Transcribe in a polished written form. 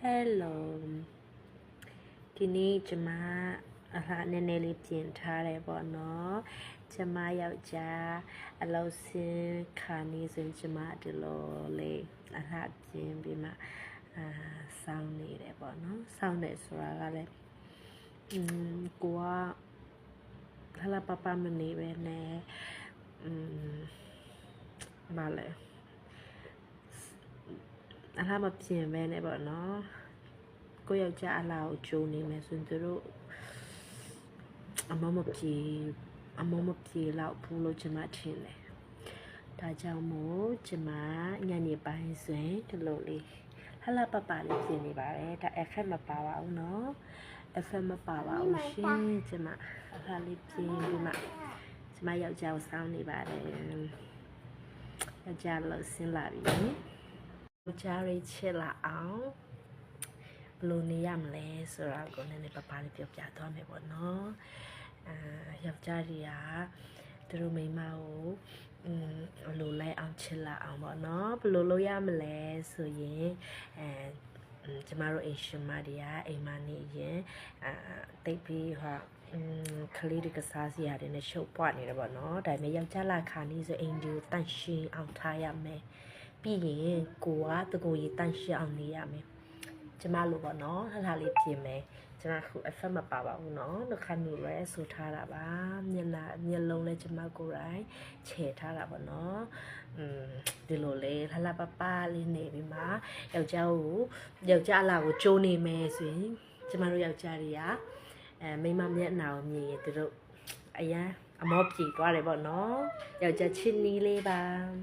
Hello ဒီနေ့ကျမနည်းနည်းလေးပြင်ထားတယ်ပေါ့နော်ကျမယောက်ျားအလောက်စင်းခါနေဆိုကျမဒီလိုလေးပြင်ပြီးမှစောင်းနေတယ်ပေါ့နော်စောင်းတယ်ဆိုတာကလည်းကိုကဟလာပပမနေပဲနဲ့မလဲမပြင်ပဲနဲ့ပေါ့နော်ကိုယောက်ျားအလားကိုဂျုံနေမယ်ဆိုရင်တို့အမမပြေလောက်ဘူးလို့ကျမထင်တယ်ဒါကြောင့်မို့ကျမညနေပိုင်းဆိုရင်ဒီလိုလေးဟလာပပလေးပြင်နေပါတယ်ဒါ FM မပါပါဘူးနော် FM မပါပါဘူးရှင်ကျမအခါလေးပြင်ပြီးမှကျမယောက်ျားကိုစောင်းနေပါတယ်ယောက်ျားလို့ဆင်းလာပြီယောက်ျားရေးချစ်လာအောင်ဘယ်လိုနေရမလဲဆိုတာကိုနည်းနည်းပပလေးပြောပြသွားမယ်ပေါ့နော်ယောက်ျားတွေကသူတို့မိန်းမကိုလိုလိုက်အောင်ချစ်လာအောင်ပေါ့နော်ဘယ်လိုလုပ်ရမလဲဆိုရင်ကျမတို့အိမ်ရှင်မတွေကအိမ်မနေရင်တိတ်ပြီးကလေးတွေကစားစရာတွေနဲ့ရှုပ်ပွားနေတယ်ပေါ့နော်ဒါပေမဲ့ယောက်ျားလာခါနေဆိုအိမ်ဒီကိုတန့်ရှင်းအောင်ထားရမယ်ပြီးရင်ကိုကတကူကြီးတန့်ရှင်းအောင်နေရမယ်ကျမလိုပေါ့နော်ဟလာလေးပြင်မယ်ကျမခု FM မပါပါဘူးနော်နှုတ်ခမ်းနေရဲဆိုထားတာပါမျက်လုံးလည်းကျမကိုယ်တိုင်ခြေထားတာပေါ့နော်ဒီလိုလေဟလာပပလေးနေပြီးမှယောက်ျားအလားကိုကြိုးနေမယ်ဆိုရင်ကျမတို့ယောက်ျားတွေကမိမမျက်နှာကိုမြင်ရင်သူတို့အမောပြေသွားတယ်ပေါ့နော်ယောက်ျားချစ်နီးလေးပါ